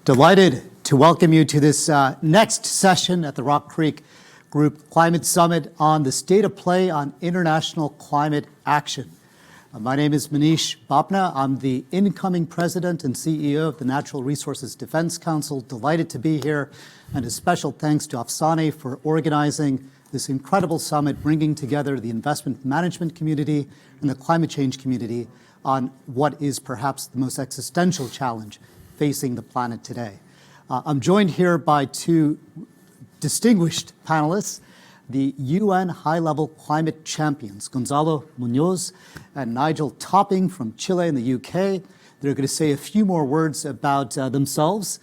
Delighted to welcome you to this next session at the RockCreek Group Climate Summit on the state of play on international climate action. My name is Manish Bapna. I'm the incoming president and CEO of the Natural Resources Defense Council. Delighted to be here, and a special thanks to Afsane for organizing this incredible summit, bringing together the investment management community and the climate change community on what is perhaps the most existential challenge facing the planet today. I'm joined here by two distinguished panelists, the UN high-level climate champions, Gonzalo Muñoz and Nigel Topping from Chile in the UK. They're going to say a few more words about themselves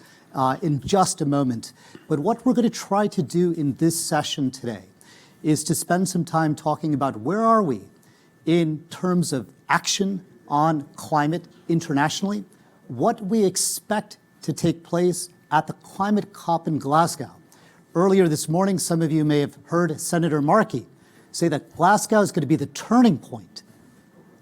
in just a moment. But what we're going to try to do in this session today is to spend some time talking about where are we in terms of action on climate internationally, what we expect to take place at the climate COP in Glasgow. Earlier this morning, some of you may have heard Senator Markey say that Glasgow is going to be the turning point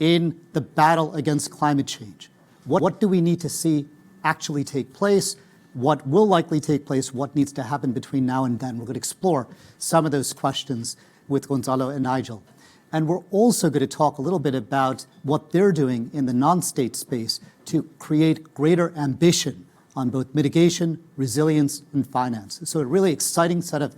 in the battle against climate change. What do we need to see actually take place? What will likely take place? What needs to happen between now and then? We're going to explore some of those questions with Gonzalo and Nigel. And we're also going to talk a little bit about what they're doing in the non-state space to create greater ambition on both mitigation, resilience, and finance. So a really exciting set of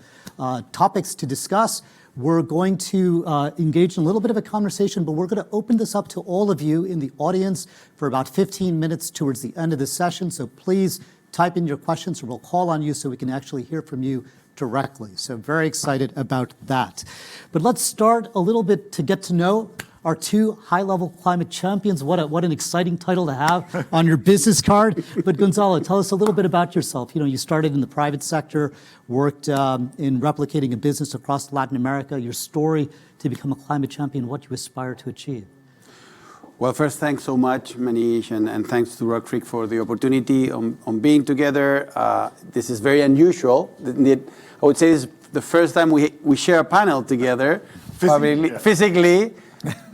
topics to discuss. We're going to engage in a little bit of a conversation, but we're going to open this up to all of you in the audience for about 15 minutes towards the end of the session. So please type in your questions, or we'll call on you so we can actually hear from you directly. So very excited about that. But let's start a little bit to get to know our two high-level climate champions. What an exciting title to have on your business card. But Gonzalo, tell us a little bit about yourself. You know, you started in the private sector, worked in replicating a business across Latin America, your story to become a climate champion, what you aspire to achieve. Well, first, thanks so much, Manish, and thanks to RockCreek for the opportunity on being together. This is very unusual. I would say this is the first time we share a panel together, physically,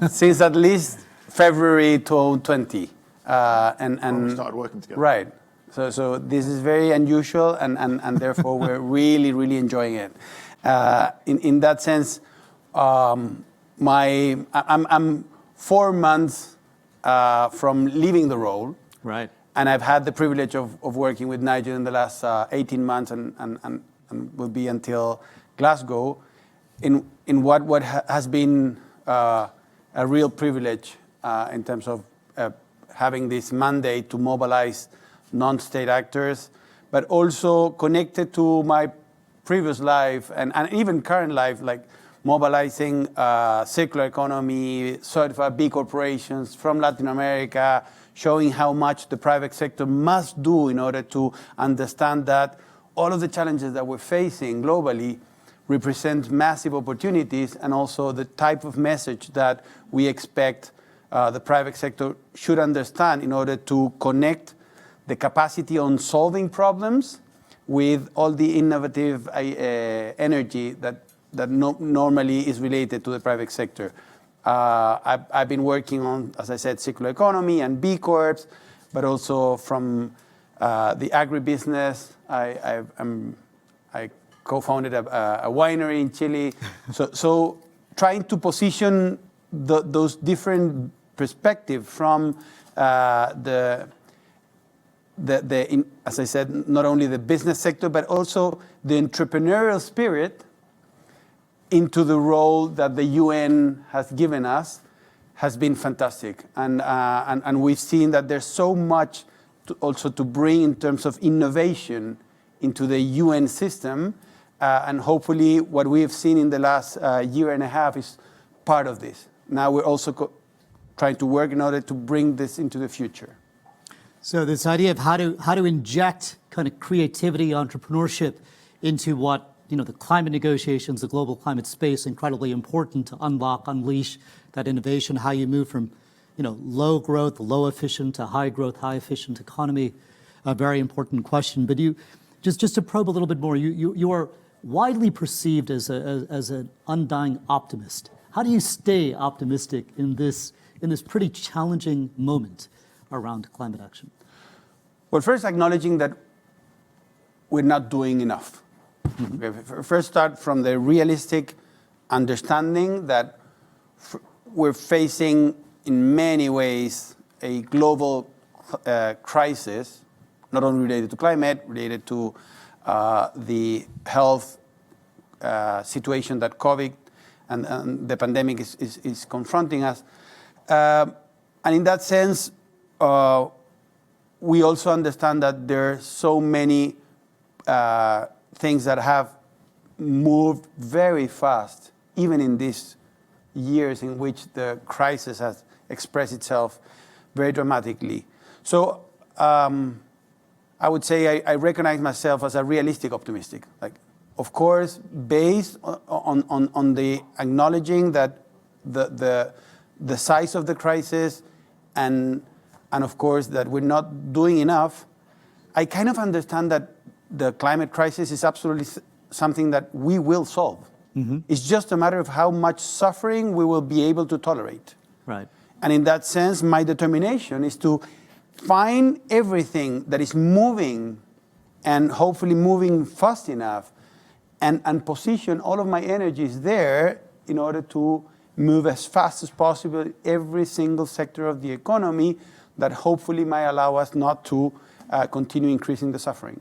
since at least February 2020. When we started working together. Right. So this is very unusual, and therefore we're really, really enjoying it. In that sense, I'm 4 months from leaving the role. Right. And I've had the privilege of working with Nigel in the last 18 months and will be until Glasgow in what has been a real privilege in terms of having this mandate to mobilize non-state actors, but also connected to my previous life and even current life, like mobilizing circular economy, certified B corporations from Latin America, showing how much the private sector must do in order to understand that all of the challenges that we're facing globally represent massive opportunities, and also the type of message that we expect the private sector should understand in order to connect the capacity on solving problems with all the innovative energy that normally is related to the private sector. I've been working on, as I said, circular economy and B Corps, but also from the agribusiness. I co-founded a winery in Chile. So trying to position those different perspectives from as I said, not only the business sector, but also the entrepreneurial spirit into the role that the UN has given us has been fantastic. And we've seen that there's so much also to bring in terms of innovation into the UN system. And hopefully what we have seen in the last year and a half is part of this. Now we're also trying to work in order to bring this into the future. So this idea of how to inject kind of creativity, entrepreneurship into what, you know, the climate negotiations, the global climate space, incredibly important to unleash that innovation, how you move from, you know, low growth, low efficient to high growth, high efficient economy, a very important question. But you, just to probe a little bit more, you are widely perceived as an undying optimist. How do you stay optimistic in this pretty challenging moment around climate action? Well, first acknowledging that we're not doing enough. Okay, first start from the realistic understanding that we're facing, in many ways, a global crisis, not only related to climate, related to the health situation that COVID and the pandemic is confronting us. And in that sense, we also understand that there are so many things that have moved very fast, even in these years in which the crisis has expressed itself very dramatically. So I would say I recognize myself as a realistic optimistic. Like, of course, based on the acknowledging that the size of the crisis and of course that we're not doing enough, I kind of understand that the climate crisis is absolutely something that we will solve. Mm-hmm. It's just a matter of how much suffering we will be able to tolerate. Right. And in that sense, my determination is to find everything that is moving and hopefully moving fast enough and position all of my energies there in order to move as fast as possible every single sector of the economy that hopefully might allow us not to continue increasing the suffering.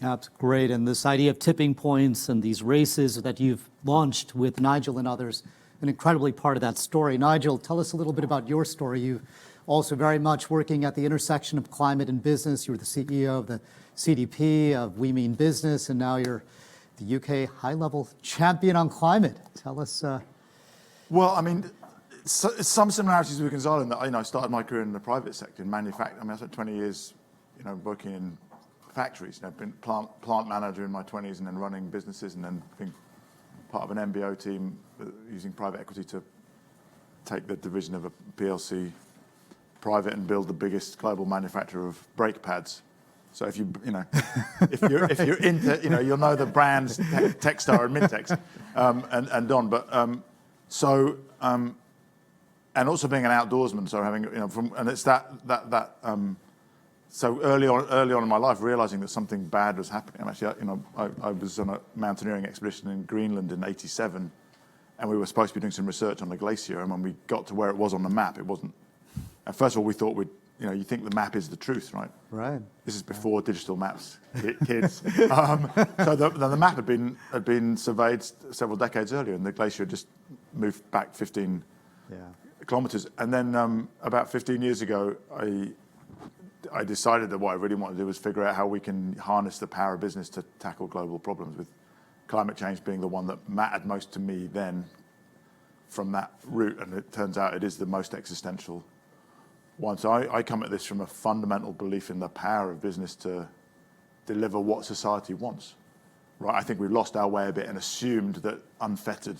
That's great. And this idea of tipping points and these races that you've launched with Nigel and others, an incredibly part of that story. Nigel, tell us a little bit about your story. You also very much working at the intersection of climate and business. You were the CEO of the CDP, of We Mean Business, and now you're the UK high-level champion on climate. Tell us. Well, I mean, some similarities with Gonzalo in that I started my career in the private sector in manufacturing. I mean, I spent 20 years, working in factories. I've been plant manager in my 20s and then running businesses and then being part of an MBO team using private equity to take the division of a PLC private and build the biggest global manufacturer of brake pads. So if if you're into, you'll know the brands Techstar and Mintex and Don. But and also being an outdoorsman, so having and it's so early on in my life, realizing that something bad was happening. Actually, I was on a mountaineering expedition in Greenland in '87, and we were supposed to be doing some research on the glacier. And when we got to where it was on the map, it wasn't. And first of all, we thought you think the map is the truth, right? Right. This is before digital maps, kids. So the map had been surveyed several decades earlier, and the glacier had just moved back 15 kilometers. And then about 15 years ago, I decided that what I really wanted to do was figure out how we can harness the power of business to tackle global problems, with climate change being the one that mattered most to me then from that route. And it turns out it is the most existential one. So I come at this from a fundamental belief in the power of business to deliver what society wants. Right? I think we've lost our way a bit and assumed that unfettered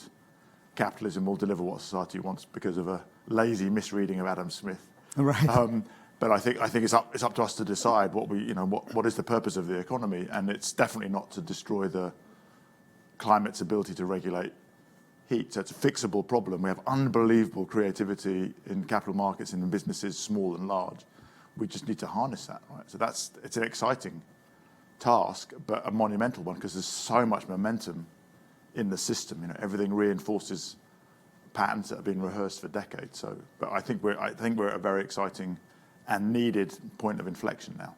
capitalism will deliver what society wants because of a lazy misreading of Adam Smith. Right. But I think it's up to us to decide what is the purpose of the economy, and it's definitely not to destroy the climate's ability to regulate heat. So it's a fixable problem. We have unbelievable creativity in capital markets and in businesses, small and large. We just need to harness that, right? So it's an exciting task, but a monumental one because there's so much momentum in the system. Everything reinforces patterns that have been rehearsed for decades. So, but I think we're at a very exciting and needed point of inflection now.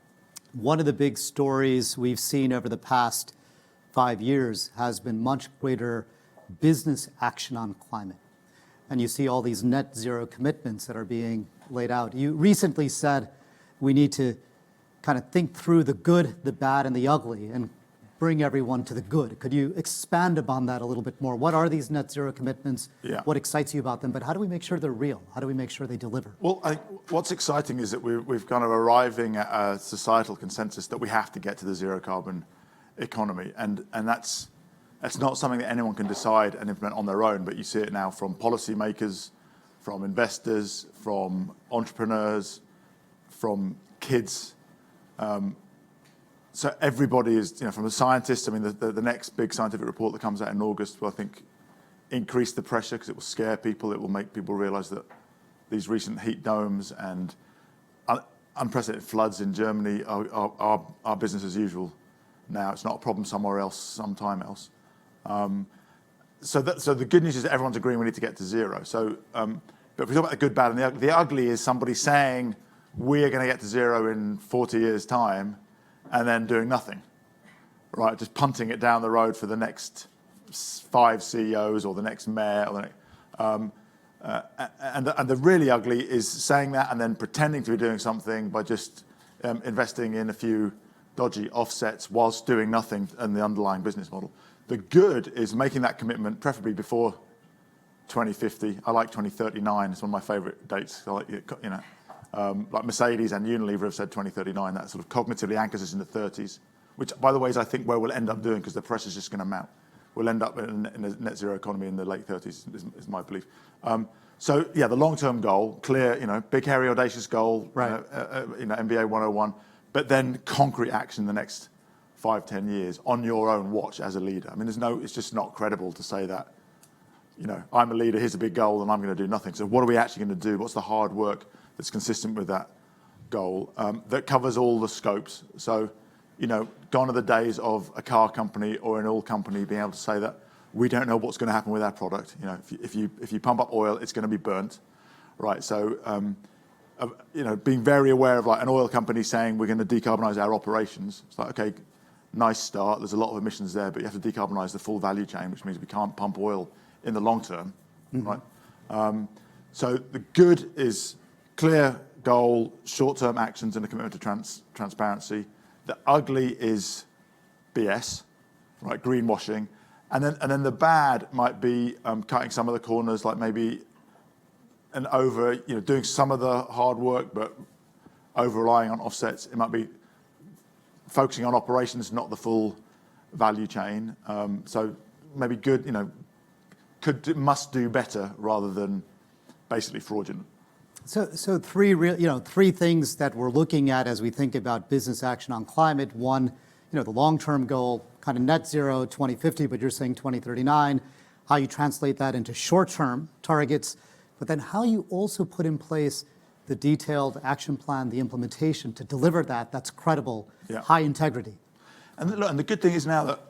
One of the big stories we've seen over the past 5 years has been much greater business action on climate. And you see all these net zero commitments that are being laid out. You recently said we need to kind of think through the good, the bad, and the ugly and bring everyone to the good. Could you expand upon that a little bit more? What are these net zero commitments? Yeah. What excites you about them? But how do we make sure they're real? How do we make sure they deliver? Well, what's exciting is that we've kind of arriving at a societal consensus that we have to get to the zero carbon economy. And that's not something that anyone can decide and implement on their own, but you see it now from policymakers, from investors, from entrepreneurs, from kids. So everybody is, from the scientists. I mean, the next big scientific report that comes out in August will, I think, increase the pressure because it will scare people. It will make people realize that these recent heat domes and unprecedented floods in Germany are business as usual now. It's not a problem somewhere else, sometime else. So the good news is that everyone's agreeing we need to get to zero. So, but if we talk about the good, bad, and the ugly is somebody saying we are going to get to zero in 40 years' time, and then doing nothing, right? Just punting it down the road for the next 5 CEOs or the next mayor. Or and the really ugly is saying that and then pretending to be doing something by just investing in a few dodgy offsets whilst doing nothing in the underlying business model. The good is making that commitment, preferably before 2050. I like 2039. It's one of my favourite dates. I like, like Mercedes and Unilever have said 2039. That sort of cognitively anchors us in the 30s, which, by the way, is I think where we'll end up doing because the press is just going to mount. We'll end up in a net zero economy in the late 30s, is my belief. So, yeah, the long-term goal, clear, big, hairy, audacious goal, right. MBA 101, but then concrete action in the next 5-10 years on your own watch as a leader. I mean, it's just not credible to say that, I'm a leader, here's a big goal, and I'm going to do nothing. So what are we actually going to do? What's the hard work that's consistent with that goal that covers all the scopes? So, gone are the days of a car company or an oil company being able to say that we don't know what's going to happen with our product. If you pump up oil, it's going to be burnt, right? So, being very aware of like an oil company saying we're going to decarbonize our operations. It's like, okay, nice start. There's a lot of emissions there, but you have to decarbonize the full value chain, which means we can't pump oil in the long term, right? So the good is clear goal, short-term actions, and a commitment to transparency. The ugly is BS, right? Greenwashing, and then the bad might be cutting some of the corners, like maybe doing some of the hard work, but over relying on offsets. It might be focusing on operations, not the full value chain. So maybe good, must do better rather than basically fraudulent. So three things that we're looking at as we think about business action on climate. One, the long-term goal, kind of net zero 2050, but you're saying 2039, how you translate that into short-term targets, but then how you also put in place the detailed action plan, the implementation to deliver that's credible, high integrity. And the good thing is now that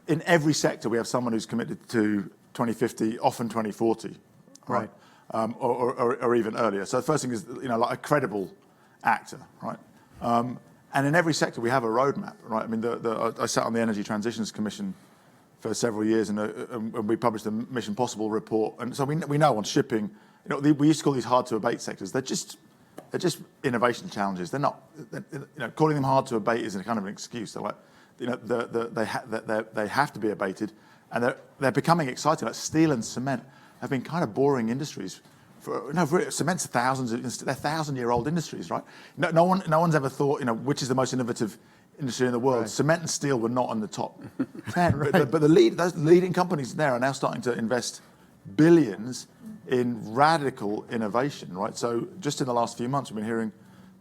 in every sector we have someone who's committed to 2050, often 2040, right? Or even earlier. So the first thing is, like a credible actor, right? And in every sector we have a roadmap, right? I mean, I sat on the Energy Transitions Commission for several years, and we published the Mission Possible report, and so we know on shipping. We used to call these hard to abate sectors. They're just innovation challenges. They're not. Calling them hard to abate is a kind of an excuse. They're like, they have to be abated, and they're becoming exciting. Like steel and cement have been kind of boring industries. Cement's they're 1,000-year-old industries, right? No one's ever thought, which is the most innovative industry in the world. Right. Cement and steel were not on the top 10, right. but those leading companies there are now starting to invest billions in radical innovation, right? So just in the last few months, we've been hearing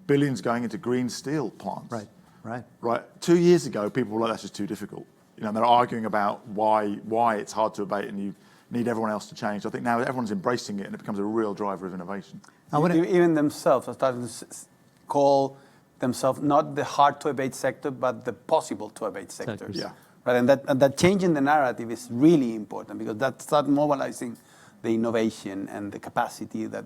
billions going into green steel plants. Right. 2 years ago, people were like, that's just too difficult. They're arguing about why it's hard to abate and you need everyone else to change. I think now everyone's embracing it and it becomes a real driver of innovation. Even themselves are starting to call themselves not the hard to abate sector, but the possible to abate sectors. Yeah. Right, and that change in the narrative is really important because that starts mobilizing the innovation and the capacity that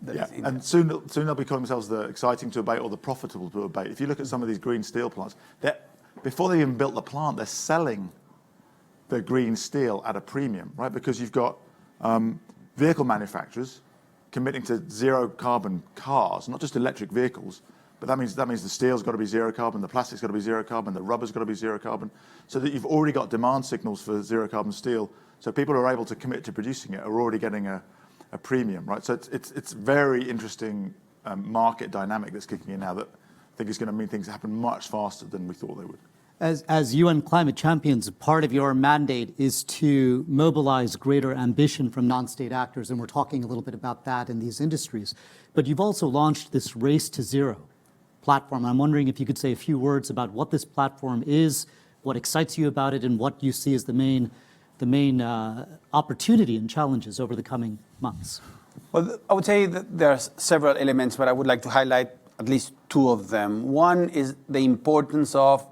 is in and soon they'll be calling themselves the exciting to abate or the profitable to abate. If you look at some of these green steel plants, before they even built the plant, they're selling the green steel at a premium, right? Because you've got vehicle manufacturers committing to zero carbon cars, not just electric vehicles, but that means the steel's got to be zero carbon, the plastic's got to be zero carbon, the rubber's got to be zero carbon, so that you've already got demand signals for zero carbon steel. So people who are able to commit to producing it are already getting a premium, right? So it's very interesting market dynamic that's kicking in now that I think is going to mean things happen much faster than we thought they would. As UN climate champions, part of your mandate is to mobilize greater ambition from non-state actors, and we're talking a little bit about that in these industries. But you've also launched this Race to Zero platform. I'm wondering if you could say a few words about what this platform is, what excites you about it, and what you see as the main opportunity and challenges over the coming months. Well, I would say that there are several elements, but I would like to highlight at least two of them. One is the importance of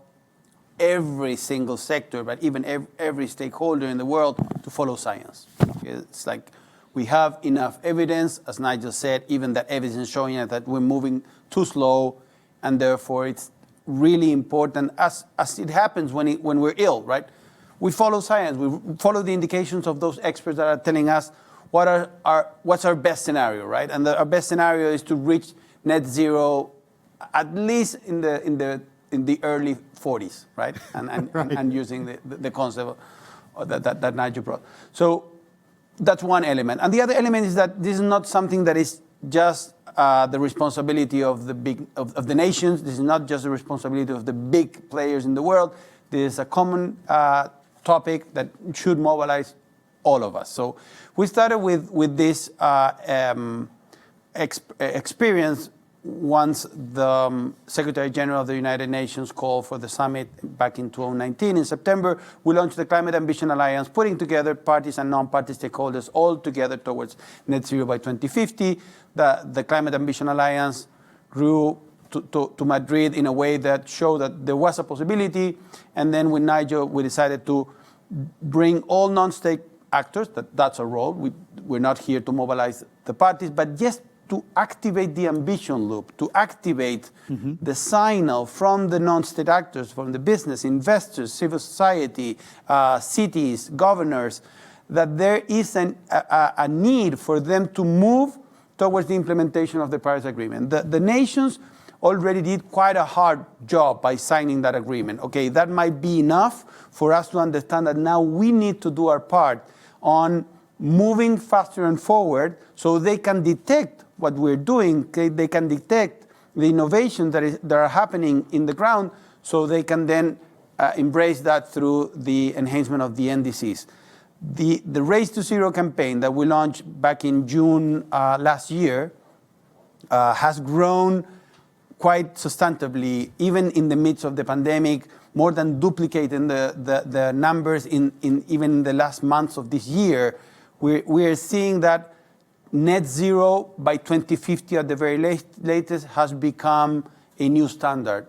every single sector, but even every stakeholder in the world to follow science. It's like we have enough evidence, as Nigel said, even that evidence showing that we're moving too slow, and therefore it's really important, as it happens when we're ill, right? We follow science, we follow the indications of those experts that are telling us what's our best scenario, right? And our best scenario is to reach net zero at least in the early 40s, right? And using the concept that Nigel brought. So that's one element. And the other element is that this is not something that is just the responsibility of the nations. This is not just the responsibility of the big players in the world. This is a common topic that should mobilize all of us. So we started with this experience once the Secretary General of the United Nations called for the summit back in 2019. In September, we launched the Climate Ambition Alliance, putting together parties and non-party stakeholders all together towards net zero by 2050. The Climate Ambition Alliance grew to Madrid in a way that showed that there was a possibility. And then with Nigel, we decided to bring all non-state actors, that's our role. We're not here to mobilize the parties, but just to activate the ambition loop, to activate the signal from the non-state actors, from the business, investors, civil society, cities, governors, that there is a need for them to move towards the implementation of the Paris Agreement. The nations already did quite a hard job by signing that agreement. Okay, that might be enough for us to understand that now we need to do our part on moving faster and forward so they can detect what we're doing, they can detect the innovations that are happening in the ground, so they can then embrace that through the enhancement of the NDCs. The Race to Zero campaign that we launched back in June last year has grown quite substantively, even in the midst of the pandemic, more than duplicating the numbers in even the last months of this year. We are seeing that net zero by 2050 at the very latest has become a new standard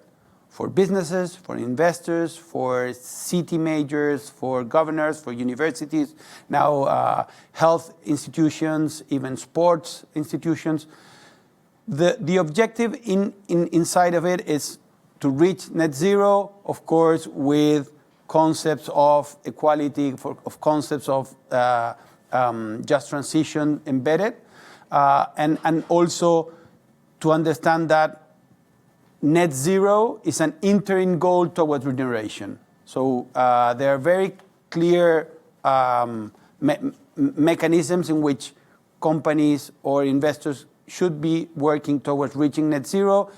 for businesses, for investors, for city majors, for governors, for universities, now health institutions, even sports institutions. The objective inside of it is to reach net zero, of course, with concepts of equality, of concepts of just transition embedded, and also to understand that net zero is an interim goal towards regeneration. So there are very clear mechanisms in which companies or investors should be working towards reaching net zero,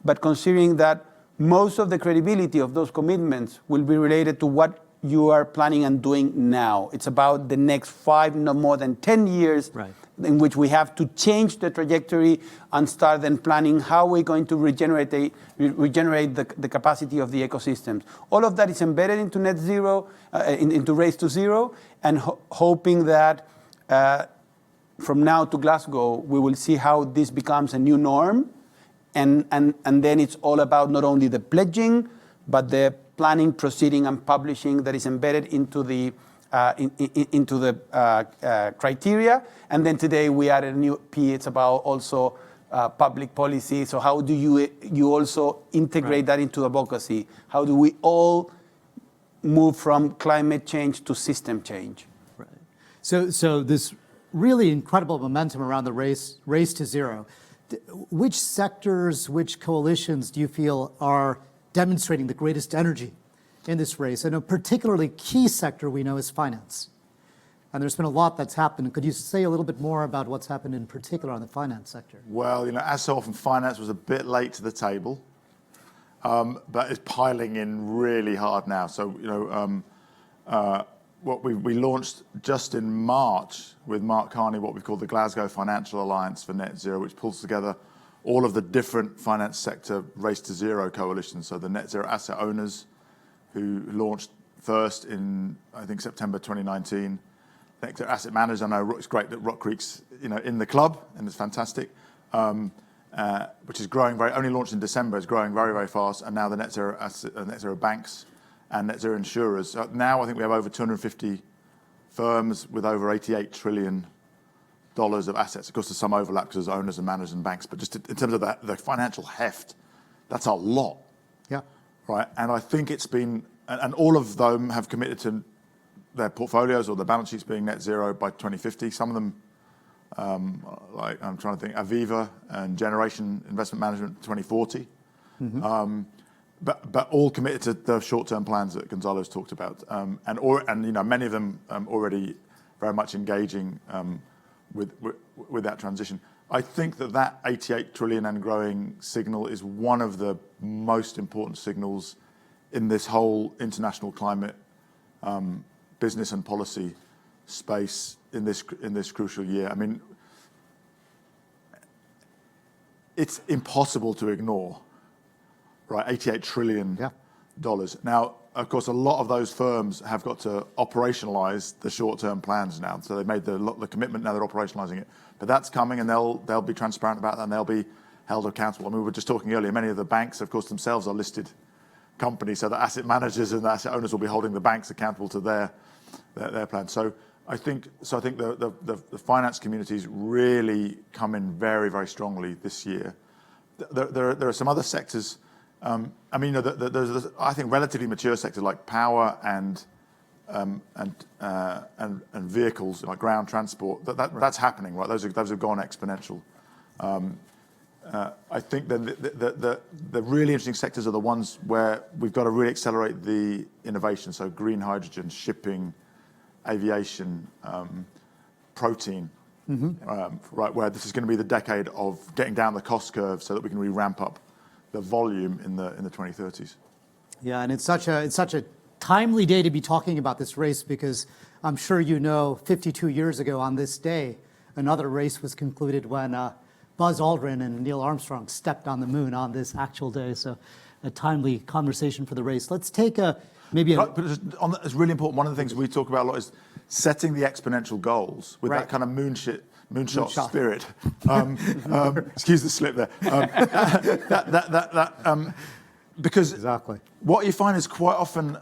but considering that most of the credibility of those commitments will be related to what you are planning and doing now. It's about the next 5, no more than 10 years, right, in which we have to change the trajectory and start then planning how we're going to regenerate the capacity of the ecosystems. All of that is embedded into net zero, into Race to Zero, and hoping that from now to Glasgow, we will see how this becomes a new norm. And then it's all about not only the pledging, but the planning, proceeding, and publishing that is embedded into the criteria. And then today we added a new P. It's about also public policy. So how do you also integrate that into advocacy? How do we all move from climate change to system change? Right. So this really incredible momentum around the race to zero. Which sectors, which coalitions do you feel are demonstrating the greatest energy in this race? And a particularly key sector we know is finance. And there's been a lot that's happened. Could you say a little bit more about what's happened in particular on the finance sector? Well, as so often, finance was a bit late to the table, but it's piling in really hard now. So, what we launched just in March with Mark Carney, what we call the Glasgow Financial Alliance for Net Zero, which pulls together all of the different finance sector Race to Zero coalitions. So the Net Zero Asset Owners, who launched first in, I think, September 2019. Net Zero Asset Managers, I know it's great that RockCreek's in the club, and it's fantastic, which is growing only launched in December, is growing very, very fast. And now the Net Zero Banks and net zero insurers. Now I think we have over 250 firms with over $88 trillion of assets. Of course, there's some overlap because there's owners and managers and banks, but just in terms of the financial heft, that's a lot. Yeah. Right. And I think it's been, and all of them have committed to their portfolios or their balance sheets being net zero by 2050. Some of them, like I'm trying to think, Aviva and Generation Investment Management 2040. But all committed to the short-term plans that Gonzalo's talked about, and you know, many of them already very much engaging with that transition. I think that 88 trillion and growing signal is one of the most important signals in this whole international climate business and policy space in this crucial year. I mean, it's impossible to ignore, right? $88 trillion. Yeah. Now, of course, a lot of those firms have got to operationalize the short-term plans now. So they've made the commitment, now they're operationalizing it. But that's coming, and they'll be transparent about that, and they'll be held accountable. I mean, we were just talking earlier, many of the banks, of course, themselves are listed companies, so the asset managers and the asset owners will be holding the banks accountable to their plans. So I think the finance community's really come in very, very strongly this year. There are some other sectors. I mean, you know, there's I think relatively mature sectors like power and vehicles like ground transport. That's happening, right? Those have gone exponential. I think the really interesting sectors are the ones where we've got to really accelerate the innovation. So green hydrogen, shipping, aviation, protein. Right, where this is going to be the decade of getting down the cost curve so that we can really ramp up the volume in the 2030s. Yeah, and it's such a timely day to be talking about this race, because I'm sure you know 52 years ago on this day, another race was concluded when Buzz Aldrin and Neil Armstrong stepped on the moon on this actual day. So a timely conversation for the race. Let's take But it's really important. One of the things we talk about a lot is setting the exponential goals with that kind of moonshot spirit. Excuse the slip there. Because exactly what you find is quite often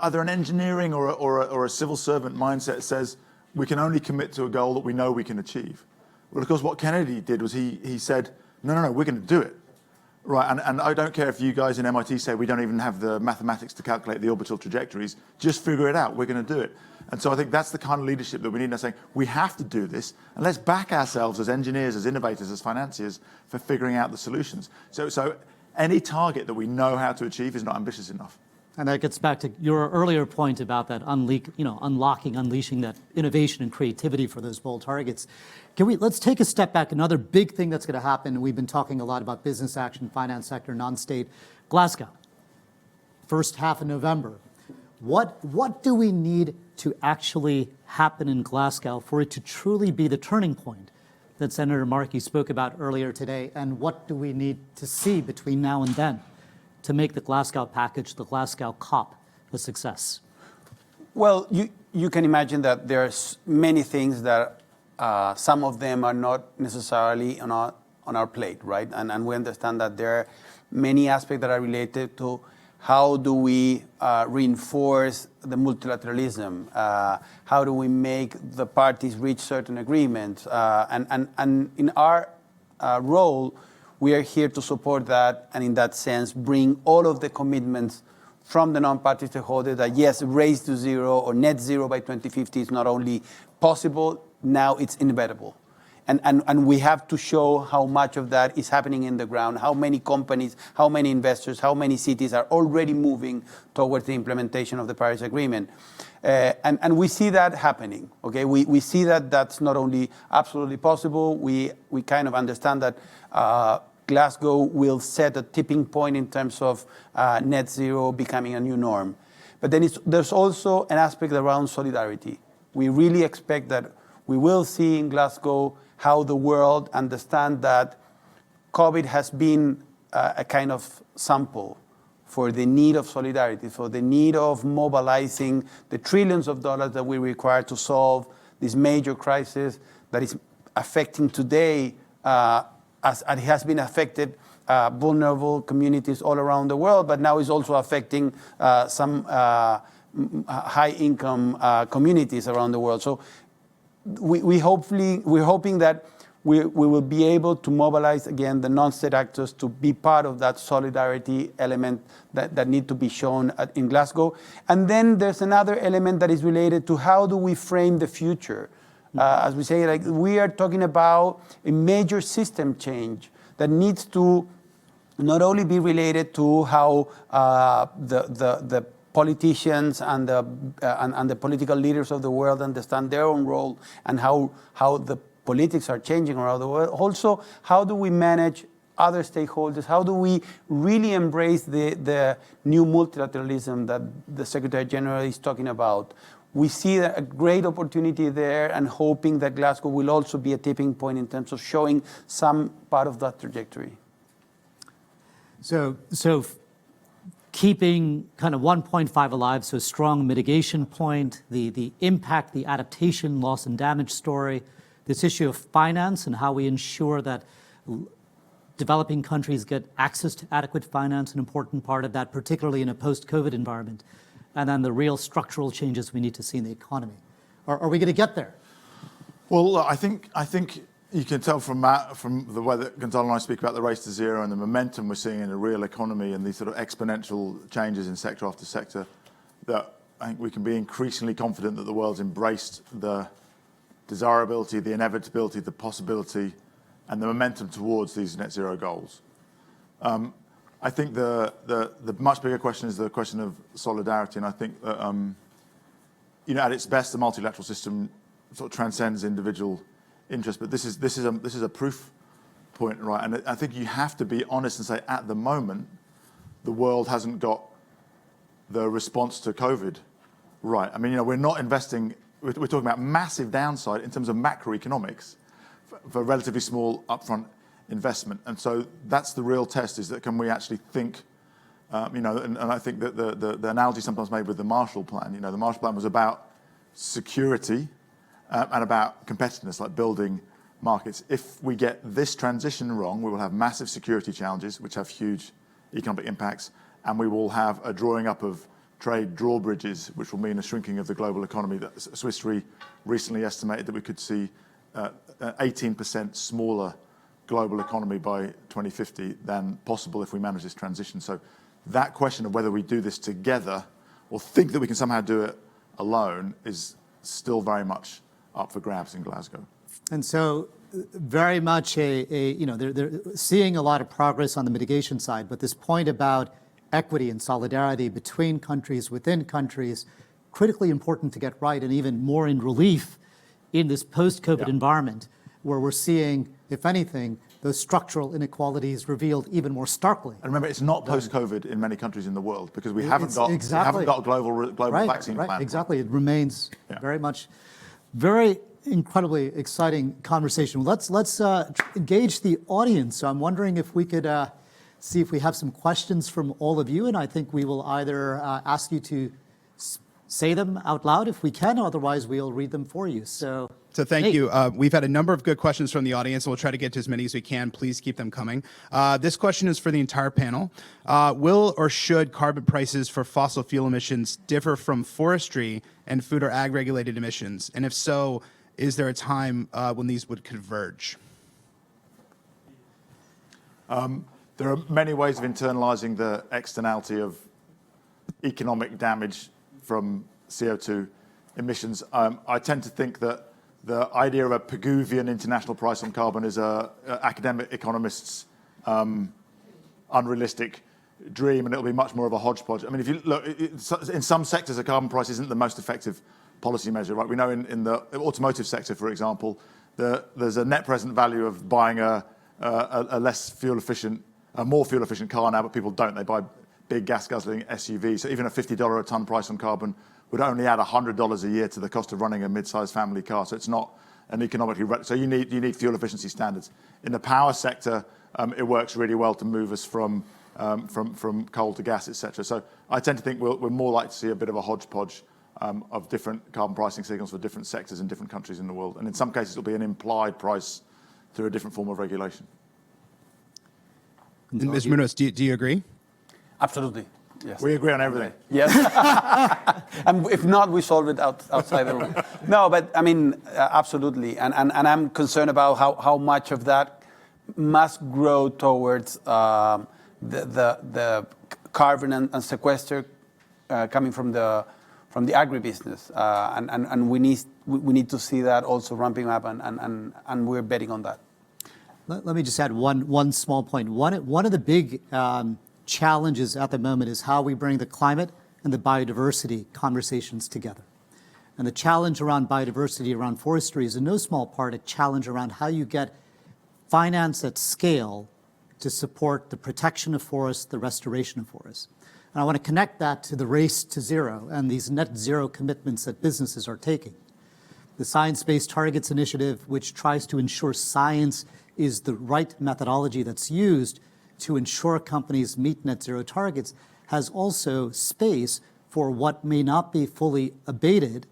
either an engineering or a civil servant mindset that says we can only commit to a goal that we know we can achieve. Well, of course, what Kennedy did was he said, no, we're going to do it. Right, and I don't care if you guys in MIT say we don't even have the mathematics to calculate the orbital trajectories, just figure it out, we're going to do it. And so I think that's the kind of leadership that we need now, saying we have to do this, and let's back ourselves as engineers, as innovators, as financiers for figuring out the solutions. So any target that we know how to achieve is not ambitious enough. And that gets back to your earlier point about that unleashing that innovation and creativity for those bold targets. Let's take a step back. Another big thing that's going to happen, and we've been talking a lot about business action, finance sector, non-state, Glasgow, first half of November. What do we need to actually happen in Glasgow for it to truly be the turning point that Senator Markey spoke about earlier today? And what do we need to see between now and then to make the Glasgow package, the Glasgow COP, a success? Well, you can imagine that there's many things that some of them are not necessarily on our plate, right? And we understand that there are many aspects that are related to how do we reinforce the multilateralism? How do we make the parties reach certain agreements? And in our role, we are here to support that, and in that sense, bring all of the commitments from the non-party stakeholders that yes, race to zero or net zero by 2050 is not only possible, now it's inevitable. And we have to show how much of that is happening in the ground, how many companies, how many investors, how many cities are already moving towards the implementation of the Paris Agreement. And we see that happening, okay? We see that that's not only absolutely possible, we kind of understand that Glasgow will set a tipping point in terms of net zero becoming a new norm. But then there's also an aspect around solidarity. We really expect that we will see in Glasgow how the world understands that COVID has been a kind of sample for the need of solidarity, for the need of mobilizing the trillions of dollars that we require to solve this major crisis that is affecting today as it has been affected vulnerable communities all around the world, but now is also affecting some high-income communities around the world. So we're hoping that we will be able to mobilize again the non-state actors to be part of that solidarity element that need to be shown in Glasgow. And then there's another element that is related to how do we frame the future. As we say, like, we are talking about a major system change that needs to not only be related to how the politicians and the political leaders of the world understand their own role and how the politics are changing around the world. Also, how do we manage other stakeholders? How do we really embrace the new multilateralism that the Secretary General is talking about? We see a great opportunity there and hoping that Glasgow will also be a tipping point in terms of showing some part of that trajectory. So keeping kind of 1.5 alive, so a strong mitigation point, the impact, the adaptation, loss and damage story, this issue of finance and how we ensure that developing countries get access to adequate finance, an important part of that, particularly in a post-COVID environment, and then the real structural changes we need to see in the economy. Are we going to get there? Well, I think you can tell from the way that Gonzalo and I speak about the race to zero and the momentum we're seeing in the real economy and these sort of exponential changes in sector after sector, that I think we can be increasingly confident that the world's embraced the desirability, the inevitability, the possibility, and the momentum towards these net zero goals. I think the much bigger question is the question of solidarity, and I think that at its best, the multilateral system sort of transcends individual interest. But this is a proof point, right? And I think you have to be honest and say, at the moment, the world hasn't got the response to COVID right. I mean, we're not investing. We're talking about massive downside in terms of macroeconomics for relatively small upfront investment. And so that's the real test, is that can we actually think, and I think that the analogy sometimes made with the Marshall Plan, the Marshall Plan was about security and about competitiveness, like building markets. If we get this transition wrong, we will have massive security challenges, which have huge economic impacts, and we will have a drawing up of trade drawbridges, which will mean a shrinking of the global economy. That Swiss Re recently estimated that we could see an 18% smaller global economy by 2050 than possible if we manage this transition. So that question of whether we do this together or think that we can somehow do it alone is still very much up for grabs in Glasgow. And so very much they're seeing a lot of progress on the mitigation side, but this point about equity and solidarity between countries, within countries, critically important to get right, and even more in relief in this post-COVID environment, where we're seeing, if anything, those structural inequalities revealed even more starkly. And remember, it's not post-COVID in many countries in the world, because we haven't got a global vaccine plan. Exactly, it remains very incredibly exciting conversation. Let's engage the audience. So I'm wondering if we could see if we have some questions from all of you, and I think we will either ask you to say them out loud if we can, otherwise we'll read them for you. So thank you. We've had a number of good questions from the audience, and we'll try to get to as many as we can. Please keep them coming. This question is for the entire panel. Will or should carbon prices for fossil fuel emissions differ from forestry and food or ag regulated emissions? And if so, is there a time when these would converge? There are many ways of internalizing the externality of economic damage from CO2 emissions. I tend to think that the idea of a Pigouvian international price on carbon is an academic economist's unrealistic dream, and it'll be much more of a hodgepodge. I mean, if you look, in some sectors, a carbon price isn't the most effective policy measure, right? We know in the automotive sector, for example, there's a net present value of buying a less fuel efficient, a more fuel efficient car now, but people don't. They buy big gas guzzling SUVs. So even a $50 a ton price on carbon would only add $100 a year to the cost of running a mid-sized family car. So it's not an economically, so you need fuel efficiency standards. In the power sector, it works really well to move us from coal to gas, etc. So I tend to think we're more likely to see a bit of a hodgepodge of different carbon pricing signals for different sectors in different countries in the world. And in some cases, it'll be an implied price through a different form of regulation. And Ms. Muñoz, do you agree? Absolutely. Yes. We agree on everything. Yes. And if not, we solve it outside the room. No, but I mean, absolutely. And I'm concerned about how much of that must grow towards the carbon and sequester coming from the agribusiness. And we need to see that also ramping up, and we're betting on that. Let me just add one small point. One of the big challenges at the moment is how we bring the climate and the biodiversity conversations together. And the challenge around biodiversity, around forestry, is in no small part a challenge around how you get finance at scale to support the protection of forests, the restoration of forests. And I want to connect that to the race to zero and these net zero commitments that businesses are taking. The Science Based Targets Initiative, which tries to ensure science is the right methodology that's used to ensure companies meet net zero targets, has also space for what may not be fully abated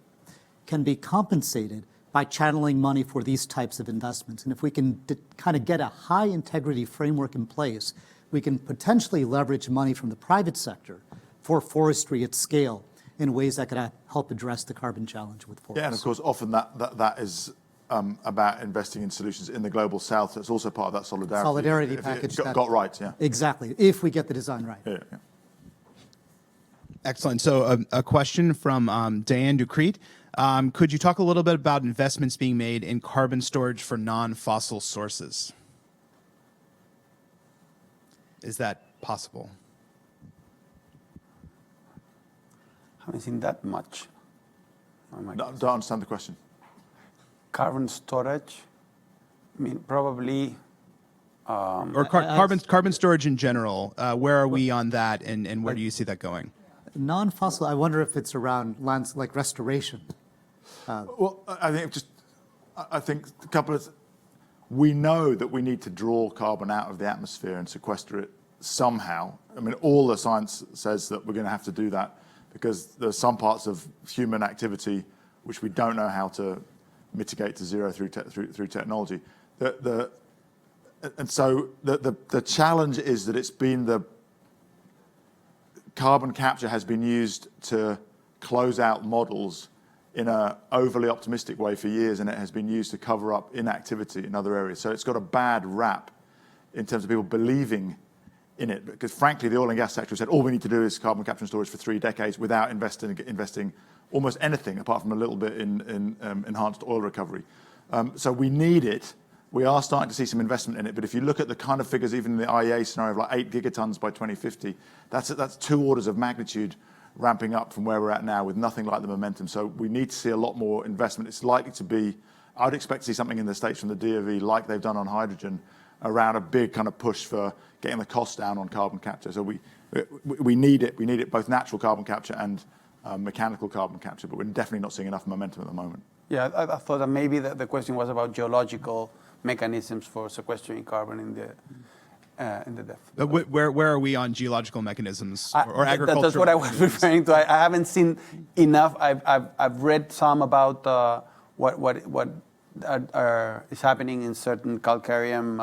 can be compensated by channeling money for these types of investments. And if we can kind of get a high integrity framework in place, we can potentially leverage money from the private sector for forestry at scale in ways that could help address the carbon challenge with forests. Yeah, and of course, often that is about investing in solutions in the global south. That's also part of that solidarity package. Got right, yeah. Exactly, if we get the design right. Yeah. Excellent. So a question from Diane Ducrete. Could you talk a little bit about investments being made in carbon storage for non-fossil sources? Is that possible? I haven't seen that much. Don't understand the question. Carbon storage, I mean, probably. Or carbon storage in general. Where are we on that, and where do you see that going? Non-fossil, I wonder if it's around lands like restoration. Well, I think a couple of. We know that we need to draw carbon out of the atmosphere and sequester it somehow. I mean, all the science says that we're going to have to do that because there's some parts of human activity which we don't know how to mitigate to zero through technology. And so the challenge is that it's been the carbon capture has been used to close out models in an overly optimistic way for years, and it has been used to cover up inactivity in other areas. So it's got a bad rap in terms of people believing in it, because frankly, the oil and gas sector said all we need to do is carbon capture and storage for 3 decades without investing almost anything apart from a little bit in enhanced oil recovery. So we need it. We are starting to see some investment in it, but if you look at the kind of figures, even in the IEA scenario of like 8 gigatons by 2050, that's 2 orders of magnitude ramping up from where we're at now with nothing like the momentum. So we need to see a lot more investment. It's likely to be, I would expect to see something in the States from the DOE like they've done on hydrogen around a big kind of push for getting the cost down on carbon capture. So we need it. We need it, both natural carbon capture and mechanical carbon capture, but we're definitely not seeing enough momentum at the moment. Yeah, I thought that maybe the question was about geological mechanisms for sequestering carbon in the depth. Where are we on geological mechanisms or agriculture? That's what I was referring to. I haven't seen enough. I've read some about what is happening in certain calcareum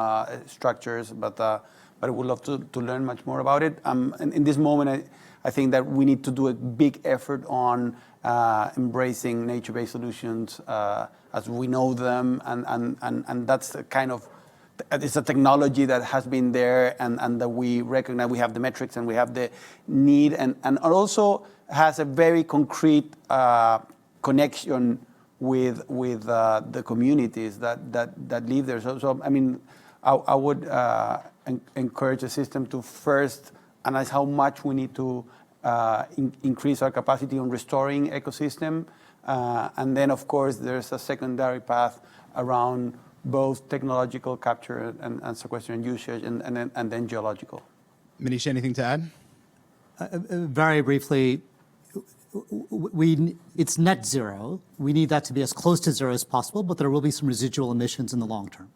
structures, but I would love to learn much more about it. In this moment, I think that we need to do a big effort on embracing nature-based solutions as we know them, and that's the kind of. It's a technology that has been there and that we recognize. We have the metrics and we have the need, and also has a very concrete connection with the communities that live there. So I mean, I would encourage the system to first analyze how much we need to increase our capacity on restoring ecosystem, and then of course there's a secondary path around both technological capture and sequestration and usage, and then geological. Manish, anything to add? Very briefly, it's net zero. We need that to be as close to zero as possible, but there will be some residual emissions in the long term.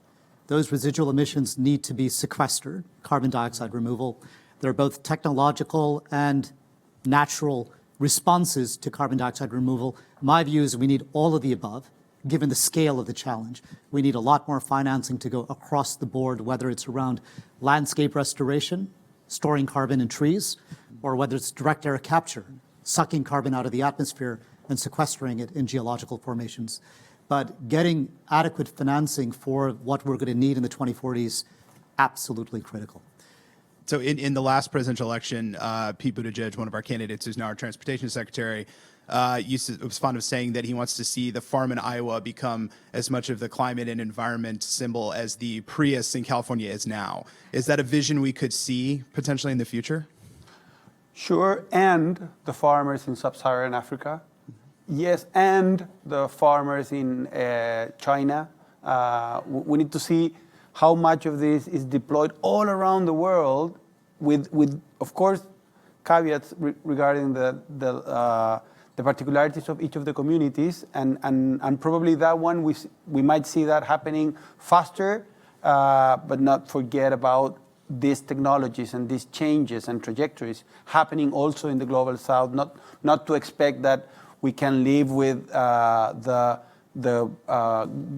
Those residual emissions need to be sequestered, carbon dioxide removal. There are both technological and natural responses to carbon dioxide removal. My view is we need all of the above. given the scale of the challenge. We need a lot more financing to go across the board, whether it's around landscape restoration, storing carbon in trees, or whether it's direct air capture, sucking carbon out of the atmosphere and sequestering it in geological formations. But getting adequate financing for what we're going to need in the 2040s, absolutely critical. So in the last presidential election, Pete Buttigieg, one of our candidates who's now our transportation secretary, was fond of saying that he wants to see the farm in Iowa become as much of the climate and environment symbol as the Prius in California is now. Is that a vision we could see potentially in the future? Sure, and the farmers in sub-Saharan Africa. Yes, and the farmers in China. We need to see how much of this is deployed all around the world with of course, caveats regarding the particularities of each of the communities. And probably that one, we might see that happening faster, but not forget about these technologies and these changes and trajectories happening also in the global south, not to expect that we can live with the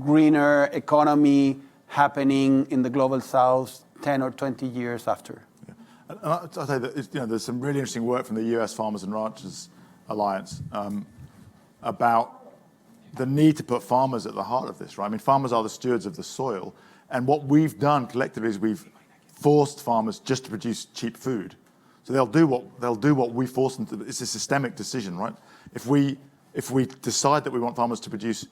greener economy happening in the global south 10 or 20 years after. Yeah. And I'll tell you that there's some really interesting work from the US Farmers and Ranchers Alliance about the need to put farmers at the heart of this, right? I mean, farmers are the stewards of the soil, and what we've done collectively is we've forced farmers just to produce cheap food. So they'll do what we force them to. It's a systemic decision, right? If we decide that we want farmers to produce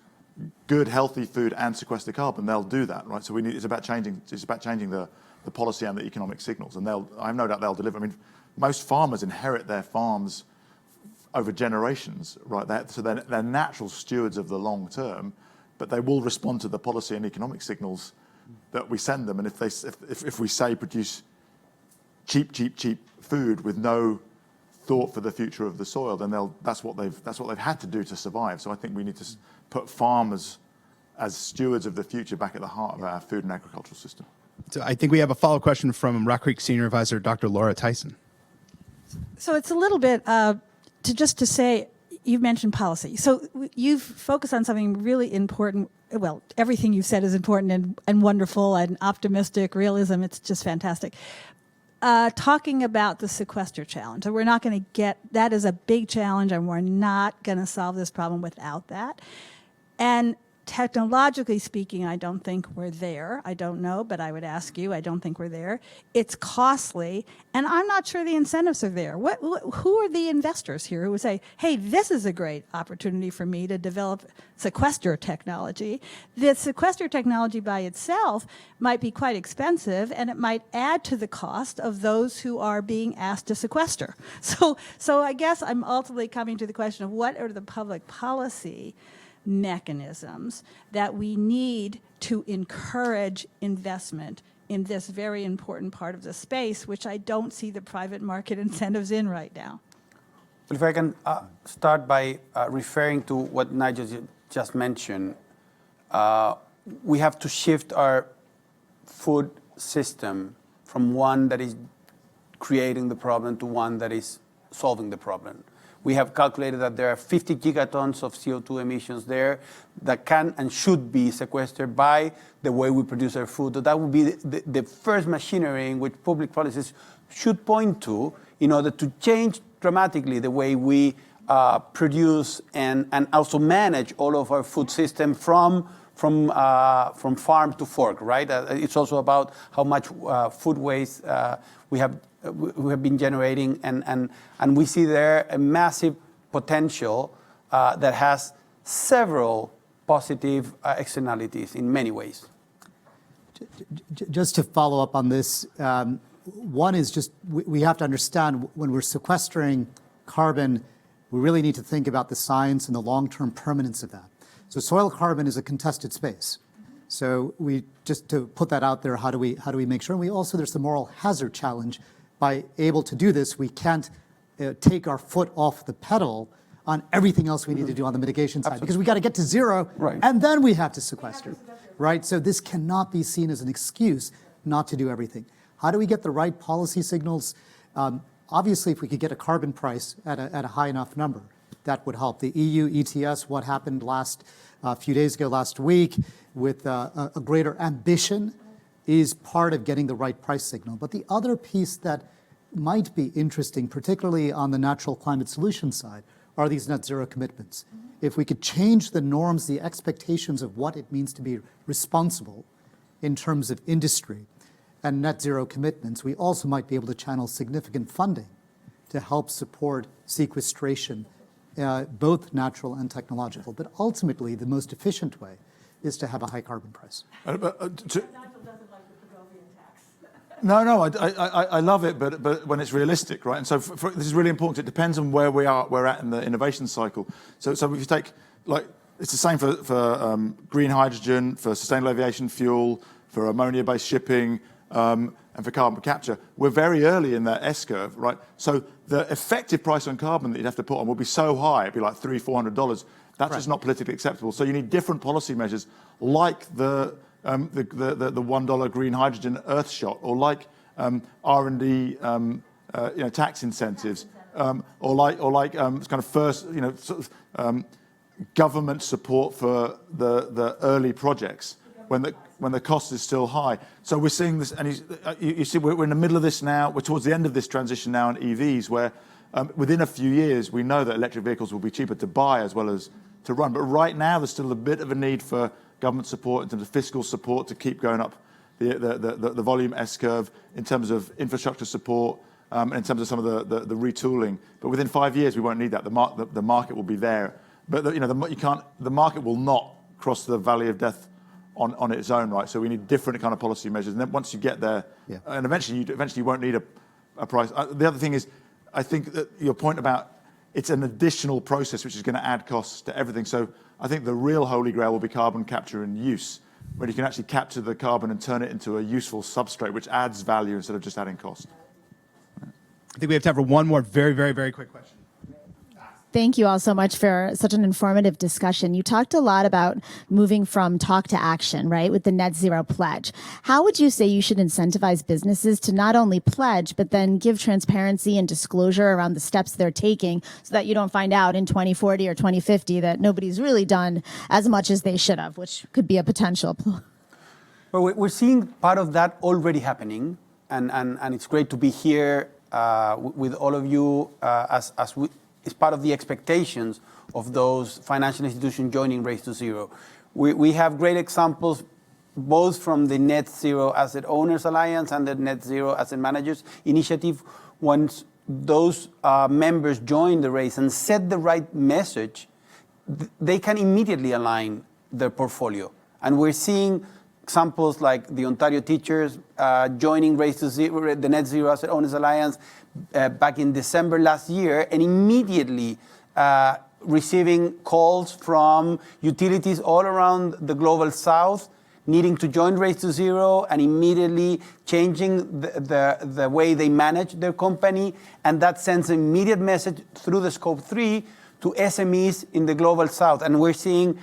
good, healthy food and sequester carbon, they'll do that, right? So it's about changing the policy and the economic signals, and I have no doubt they'll deliver. I mean, most farmers inherit their farms over generations, right? So they're natural stewards of the long term, but they will respond to the policy and economic signals that we send them. And if we say produce cheap food with no thought for the future of the soil, then that's what they've had to do to survive. So I think we need to put farmers as stewards of the future back at the heart of our food and agricultural system. So I think we have a follow-up question from RockCreek Senior Advisor Dr. Laura Tyson. So it's a little bit to say, you've mentioned policy. So you've focused on something really important. Well, everything you've said is important and wonderful and optimistic, realism. It's just fantastic. Talking about the sequester challenge. So we're not going to get, that is a big challenge, and we're not going to solve this problem without that. And technologically speaking, I don't think we're there. I don't know, but I would ask you, I don't think we're there. It's costly, and I'm not sure the incentives are there. Who are the investors here who would say, hey, this is a great opportunity for me to develop sequester technology? The sequester technology by itself might be quite expensive, and it might add to the cost of those who are being asked to sequester. So I guess I'm ultimately coming to the question of what are the public policy mechanisms that we need to encourage investment in this very important part of the space, which I don't see the private market incentives in right now. Well, if I can start by referring to what Nigel just mentioned, we have to shift our food system from one that is creating the problem to one that is solving the problem. We have calculated that there are 50 gigatons of CO2 emissions there that can and should be sequestered by the way we produce our food. So that would be the first machinery in which public policies should point to in order to change dramatically the way we produce and also manage all of our food system from farm to fork, right? It's also about how much food waste we have been generating, and we see there a massive potential that has several positive externalities in many ways. Just to follow up on this, one is just we have to understand when we're sequestering carbon, we really need to think about the science and the long-term permanence of that. So soil carbon is a contested space. So just to put that out there, how do we make sure? And there's the moral hazard challenge. By able to do this, we can't take our foot off the pedal on everything else we need to do on the mitigation side, because we got to get to zero, right, and then we have to sequester, right? So this cannot be seen as an excuse not to do everything. How do we get the right policy signals? Obviously, if we could get a carbon price at a high enough number, that would help. The EU ETS, what happened few days ago, last week, with a greater ambition, is part of getting the right price signal. But the other piece that might be interesting, particularly on the natural climate solution side, are these net zero commitments. If we could change the norms, the expectations of what it means to be responsible in terms of industry and net zero commitments, we also might be able to channel significant funding to help support sequestration, both natural and technological. But ultimately, the most efficient way is to have a high carbon price. No, I love it, but when it's realistic, right? And so this is really important. It depends on where we're at in the innovation cycle. So if you take, like, it's the same for green hydrogen, for sustainable aviation fuel, for ammonia-based shipping, and for carbon capture. We're very early in that S-curve, right? So the effective price on carbon that you'd have to put on will be so high, it'd be like $300-400. That's just not politically acceptable. So you need different policy measures, like the $1 green hydrogen Earthshot, or like R&D tax incentives, or like kind of first government support for the early projects when the cost is still high. So we're seeing this, and you see we're in the middle of this now. We're towards the end of this transition now in EVs, where within a few years we know that electric vehicles will be cheaper to buy as well as to run. But right now there's still a bit of a need for government support in terms of fiscal support to keep going up the volume S-curve, in terms of infrastructure support, and in terms of some of the retooling. But within 5 years we won't need that. The market will be there. But the market will not cross the valley of death on its own, right? So we need different kind of policy measures. And then once you get there, and eventually you won't need a price. The other thing is, I think that your point about it's an additional process which is going to add costs to everything. So I think the real holy grail will be carbon capture and use, where you can actually capture the carbon and turn it into a useful substrate which adds value instead of just adding cost. I think we have time for one more very, very, very quick question. Thank you all so much for such an informative discussion. You talked a lot about moving from talk to action, right, with the net zero pledge. How would you say you should incentivize businesses to not only pledge, but then give transparency and disclosure around the steps they're taking, so that you don't find out in 2040 or 2050 that nobody's really done as much as they should have, which could be a potential. Well, we're seeing part of that already happening, and it's great to be here with all of you is part of the expectations of those financial institutions joining Race to Zero. We have great examples both from the Net Zero Asset Owners Alliance and the Net Zero Asset Managers Initiative. Once those members join the race and set the right message, they can immediately align their portfolio. And we're seeing examples like the Ontario teachers joining Race to Zero, the Net Zero Asset Owners Alliance, back in December last year, and immediately receiving calls from utilities all around the global south needing to join Race to Zero, and immediately changing the way they manage their company. And that sends an immediate message through the Scope 3 to SMEs in the global south. And we're seeing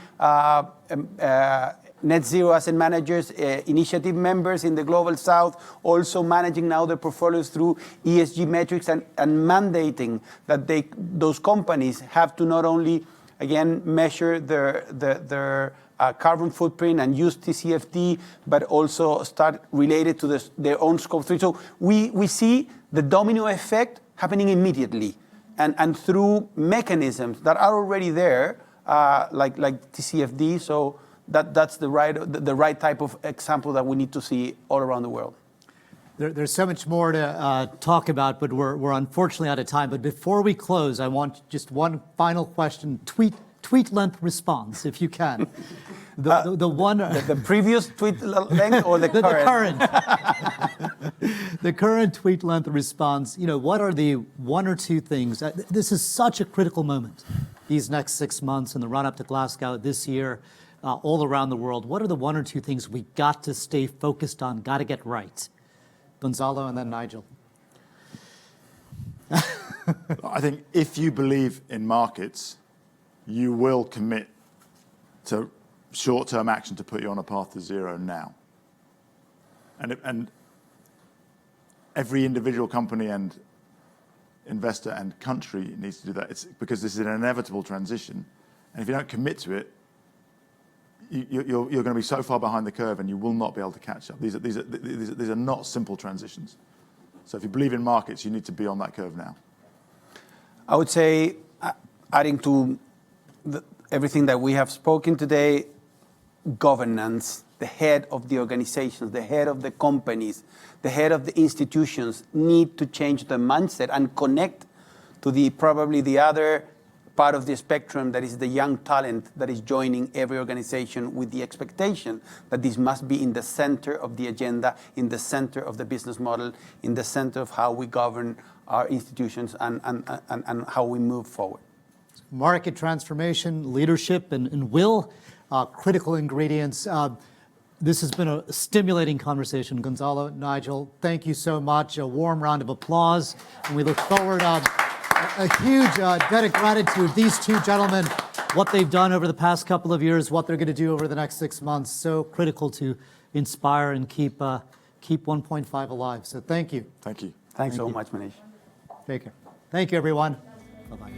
Net Zero Asset Managers Initiative members in the global south also managing now their portfolios through ESG metrics, and mandating that those companies have to not only, again, measure their carbon footprint and use TCFD, but also start related to their own Scope 3. So we see the domino effect happening immediately, and through mechanisms that are already there, like TCFD. So that's the right type of example that we need to see all around the world. There's so much more to talk about, but we're unfortunately out of time. But before we close, I want just one final question. Tweet length response, if you can. The previous tweet length or the current? The current tweet length response. What are the one or two things? This is such a critical moment. These next 6 months and the run up to Glasgow this year. All around the world, what are the one or two things we got to stay focused on, got to get right? Gonzalo and then Nigel. I think if you believe in markets, you will commit to short-term action to put you on a path to zero now. And every individual company and investor and country needs to do that. It's because this is an inevitable transition. And if you don't commit to it, you're going to be so far behind the curve and you will not be able to catch up. These are not simple transitions. So if you believe in markets, you need to be on that curve now. I would say, adding to everything that we have spoken today, governance, the head of the organizations, the head of the companies, the head of the institutions need to change the mindset and connect to probably the other part of the spectrum, that is the young talent that is joining every organization, with the expectation that this must be in the center of the agenda, in the center of the business model, in the center of how we govern our institutions and how we move forward. Market transformation, leadership, and will, critical ingredients. This has been a stimulating conversation. Gonzalo, Nigel, thank you so much. A warm round of applause. And we look forward a huge debt of gratitude. These two gentlemen, what they've done over the past couple of years, what they're going to do over the next 6 months, so critical to inspire and keep 1.5 alive. So thank you. Thank you. Thanks so much, Manish. Take care. Thank you, everyone. Bye-bye.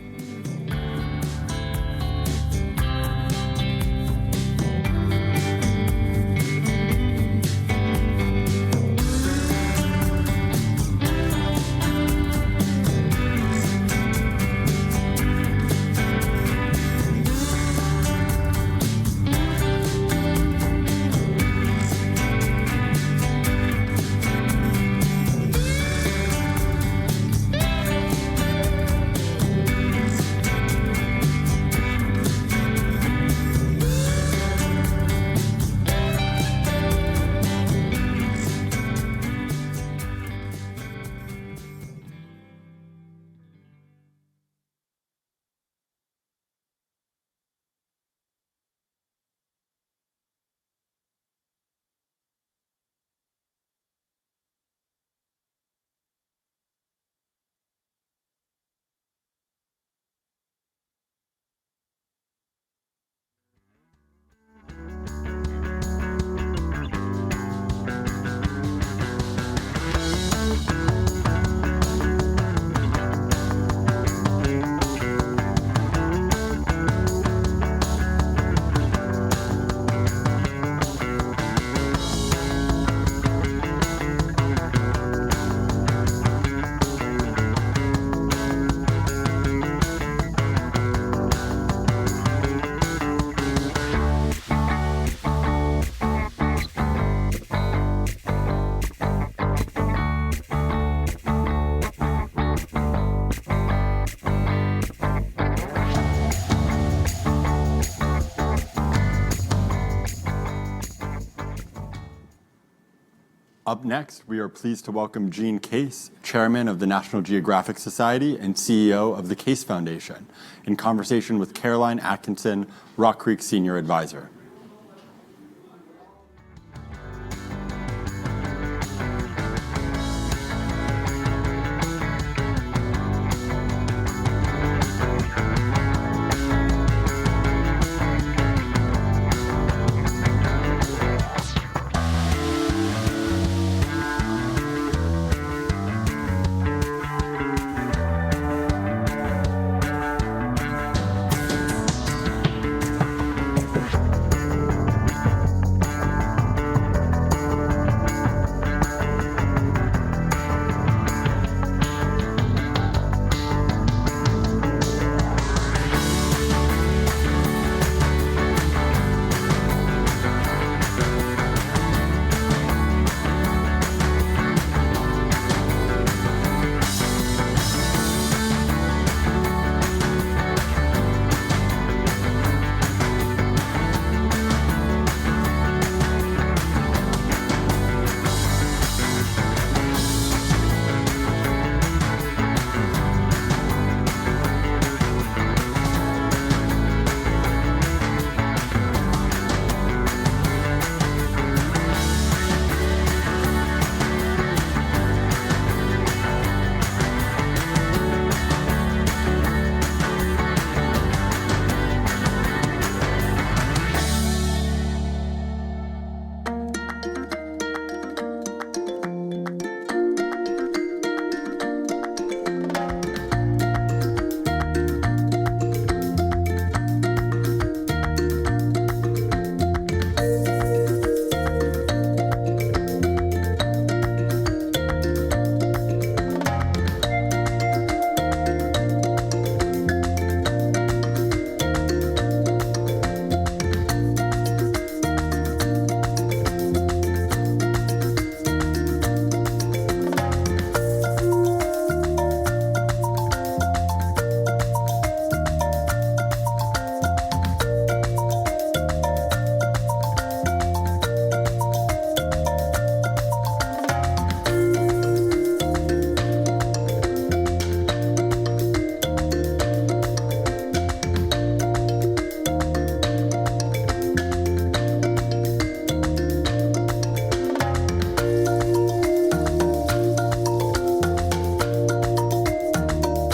Up next, we are pleased to welcome Gene Case, Chairman of the National Geographic Society and CEO of the Case Foundation, in conversation with Caroline Atkinson, RockCreek Senior Advisor.